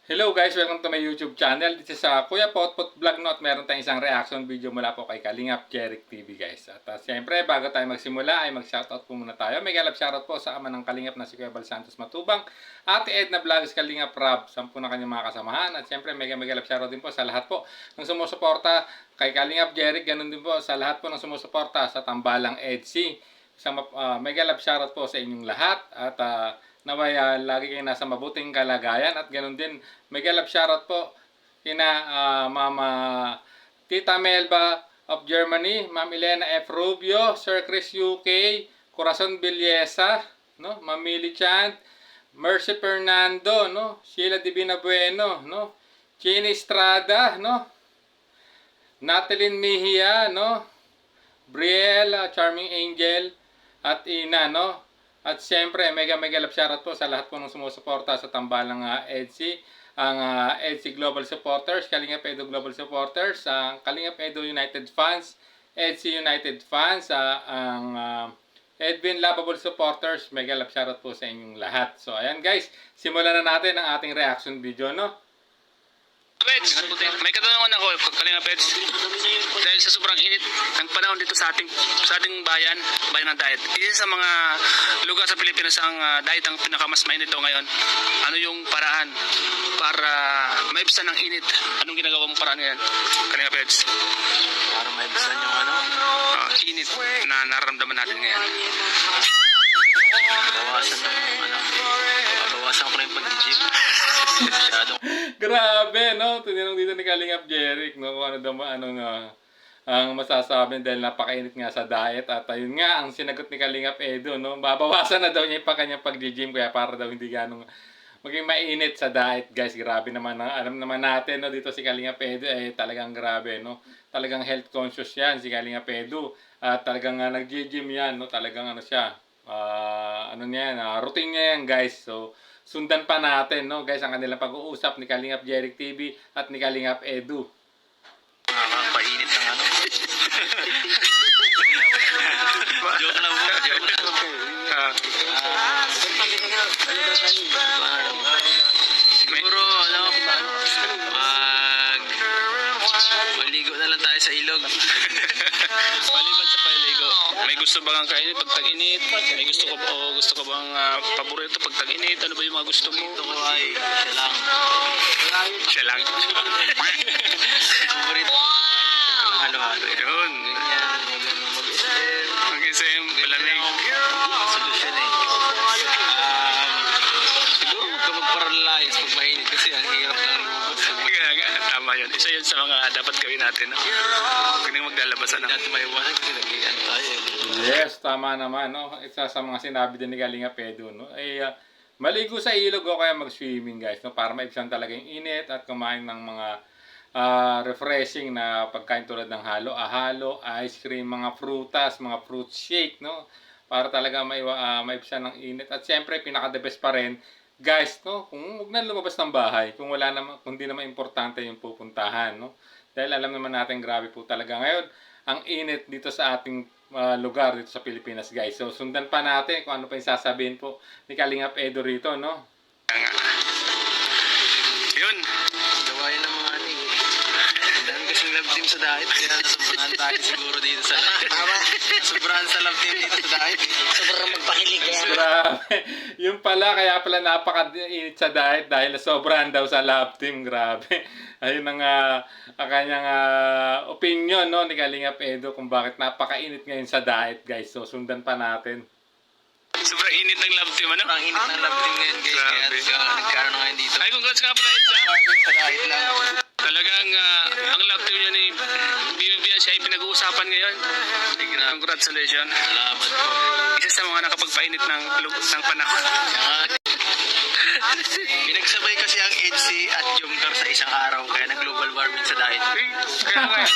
Hello guys, welcome to my YouTube channel. This is Kuya Potpot Vlog no, at meron tayong isang reaction video mula po kay Kalingap Jeric TV guys. At siyempre, bago tayo magsimula ay mag-shoutout po muna tayo. May galap shoutout po sa ama ng Kalingap na si Kuya Bal Santos Matubang, Ate Edna Vlogs, Kalingap Rob, 10 na kanyang mga kasamahan. At siyempre, may galap shoutout din po sa lahat po ng sumusuporta kay Kalingap Jeric. Ganun din po sa lahat po ng sumusuporta sa Tambalang EDC. May galap shoutout po sa inyong lahat at naway lagi kayo nasa mabuting kalagayan at ganoon din may galap shoutout po kina Mama Tita Melba of Germany, Ma'am Elena F. Rubio, Sir Chris UK, Corazon Villesa, no? Ma'am Millie Chant, Mercy Fernando, no? Sheila Divina Bueno, no? Chini Estrada, no? Natalie Mejia, no? Brielle, Charming Angel, at Ina, no? At siyempre, mega love shoutout po sa lahat po ng sumusuporta sa Tambalang EDC, ang EDC Global Supporters, Kalingap Edo Global Supporters, ang Kalingap Edo United Fans, EDC United Fans, ang Edwin Lovable Supporters, mega love shoutout po sa inyong lahat. So ayan guys, simulan na natin ang ating reaction video, no? Peds, may katanungan ako, Kalinga Peds. Dahil sa sobrang init ng panahon dito sa ating bayan ng Daet. Isa sa mga lugar sa Pilipinas ang Daet ang pinakamas mainit ngayon. Ano yung paraan para maibsan ng init? Anong ginagawa mong paraan ngayon, Kalinga Peds? Para maibsan yung Init na nararamdaman natin ngayon. bawasan ko na yung pag-gym. Masyadong Grabe, no? Tinanong dito ni Kalingap Jeric, no? Kung ano daw ang masasabi dahil napakainit nga sa diet. At ayun nga, ang sinagot ni Kalingap Edo, no? Babawasan na daw niya yung kanyang pag-gym kaya para daw hindi ganong maging mainit sa diet, guys. Grabe naman. Alam naman natin, no? Dito si Kalingap Edo, talagang grabe, no? Talagang health conscious yan, si Kalingap Edo. At talagang nag-gym yan, no? Talagang ano siya, routine niya yan, guys. So, sundan pa natin, no, guys, ang kanilang pag-uusap ni Kalingap Jeric TV at ni Kalingap Edu. painit ng Joke lang po. Siguro, maligo na lang tayo sa ilog. Maliban sa paligo, may gusto ba kang kainin pag tag-init? May gusto ko bang paborito pag tag-init? Ano ba yung mga gusto mo? Ito ko ay siya lang. Siya lang. Paborito. Halo-halo. Yun. Ganyan. Mag-isip, malamig. Solusyon eh. Siguro huwag ka magparalyze pag mainit kasi ang hirap lang lumabas. Tama yun. Isa yun sa mga dapat gawin natin. No? Huwag nang maglalabasan. Hindi natin maiwasan kasi nag-ian tayo. Yes, tama naman, no. Isa sa mga sinabi din ni Kalingap Edu, no, maligo sa ilog o kaya mag-swimming, guys, no, para maibsan talaga yung init at kumain ng mga refreshing na pagkain tulad ng halo-halo, ice cream, mga prutas, mga fruit shake, no, para talaga maibsan ng init. At siyempre, pinaka-the best pa rin, guys, no, kung huwag na lumabas ng bahay, kung hindi naman importante yung pupuntahan, no. Dahil alam naman natin, grabe po talaga ngayon ang init dito sa ating lugar dito sa Pilipinas, guys. So, sundan pa natin kung ano pa yung sasabihin po ni Kalingap Edo rito, no? Yun. Gawain ng mga aning. Dahil kasing love team sa dahit. Kaya nasobrahan tayo siguro dito sa sobrahan sa love team dito sa dahit. Sobrang magpakilig yan. Grabe. Yung pala, kaya pala napaka-init sa diet dahil sobrahan daw sa love team. Grabe. Ayun ang kanyang opinion, no, ni Kalingap Edo kung bakit napaka-init ngayon sa diet, guys. So, sundan pa natin. Sobrang init ng love team, ano? Sobrang init ng love team ngayon guys. Kaya nagkaroon ngayon dito. Ay, congrats nga pala, Edsa. Sa dahit lang. Talagang ang love team niya ni Bibian siya ay pinag-uusapan ngayon. Congratulations. Salamat po. Isa sa mga nakapagpainit ng panahon. Pinagsabay kasi ang EDC at Jomcar sa isang araw kaya nag-global warming sa dahit. Kaya nga,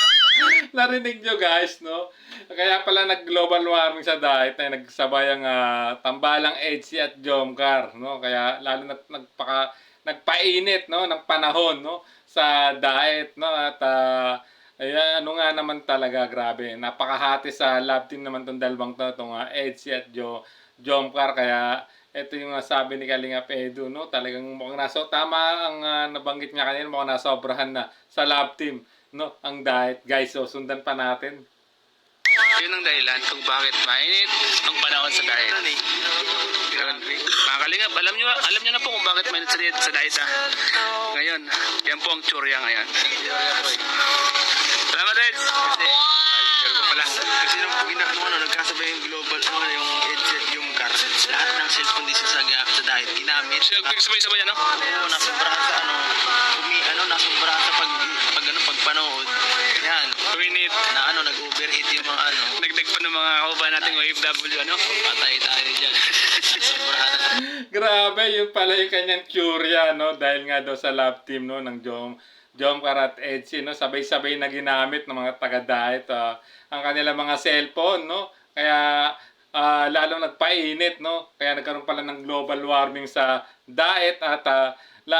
Narinig nyo, guys, no? Kaya pala nag-global warming sa diet na nagsabay ang Tambalang EDC at Jomcar, no? Kaya lalo na nagpainit, no, ng panahon, no, sa diet, no? At ayan, ano nga naman talaga, grabe. Napakahati sa love team naman tong dalawang to, itong EDC at Jomcar. Kaya ito yung sabi ni Kalingap Edu, no? Talagang mukhang tama ang nabanggit niya kanina, mukhang nasobrahan na sa love team, no? Ang diet, guys. So, sundan pa natin. Yun ang dahilan kung bakit mainit ang panahon sa diet. Yun. Mga Kalingap, alam nyo na po kung bakit mainit sa diet ha. Ngayon, yan po ang tsurya ngayon. Salamat, Eds! Pero pala. Kasi nung nagkasabay yung global, yung headset, yung car, lahat ng cellphone dito sa diet, ginamit. Sabay-sabay ano? Oo, nasobrahan sa nasobrahan sa pagpanood. Yan. Kuminit. Nag-overheat yung mga Nagdag pa ng mga kauban nating OFW ano? patay tayo dyan. Sobrahan na. Grabe, yun pala yung kanyang curiya, no? Dahil nga daw sa love team, no? Ng Jom Karat Edsi, no? Sabay-sabay na ginamit ng mga taga-diet ang kanilang mga cellphone, no? Kaya lalong nagpainit, no? Kaya nagkaroon pala ng global warming sa diet at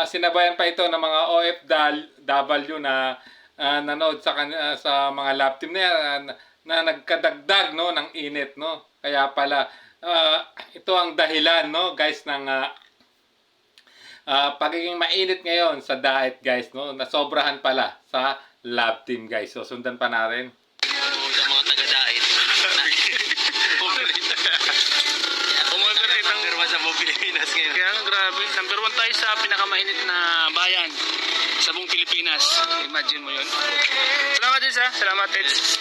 sinabayan pa ito ng mga OFW na nanood sa mga lab team na nagkadagdag, no, ng init, no. Kaya pala ito ang dahilan, no, guys, ng pagiging mainit ngayon sa diet, guys, no. Nasobrahan pala sa lab team, guys. So sundan pa natin. Sa mga taga-diet. Umuoperate ang Number 1 sa buong Pilipinas ngayon. kaya grabe. Number 1 tayo sa pinakamainit na bayan sa buong Pilipinas. Imagine mo yun. Salamat din sa. Salamat, Eds.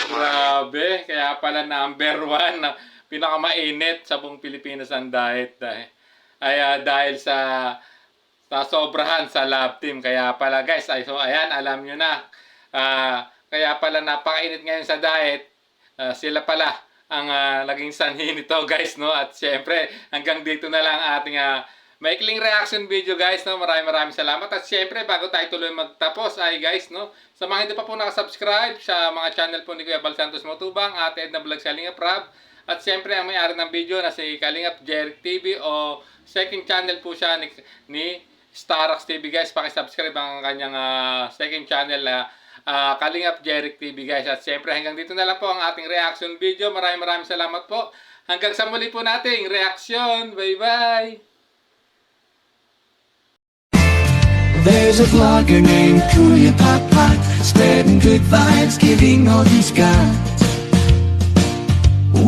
Grabe, kaya pala number 1 na pinakamainit sa buong Pilipinas ang diet dahil sa sobrahan sa lab team. Kaya pala, guys, so ayan, alam nyo na. Kaya pala napakainit ngayon sa diet. Sila pala ang naging sanhi nito, guys, no? At syempre, hanggang dito na lang ating maikling reaction video, guys, no? Maraming salamat. At syempre, bago tayo tuloy magtapos ay, guys, no? Sa mga hindi pa po nakasubscribe sa mga channel po ni Kuya Bal Santos Matubang, Ate Edna Vlog Kalingap Rab, at syempre, ang may-ari ng video na si Kalingap Jeric TV o second channel po siya ni Starax TV, guys. Pakisubscribe ang kanyang second channel na Kalingap Jeric TV, guys. At syempre, hanggang dito na lang po ang ating reaction video. Maraming salamat po. Hanggang sa muli po nating reaction. Bye-bye! There's a vlogger named Kuya Pot, spreading good vibes, giving all he's got.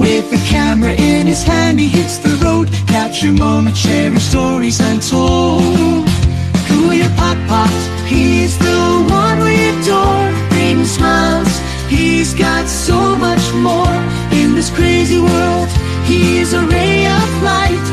With the camera in his hand, he hits the road, capture moments, sharing stories untold. Kuya Pot, he's the one we adore, bringing smiles, he's got so much more. In this crazy world, he is a ray of light.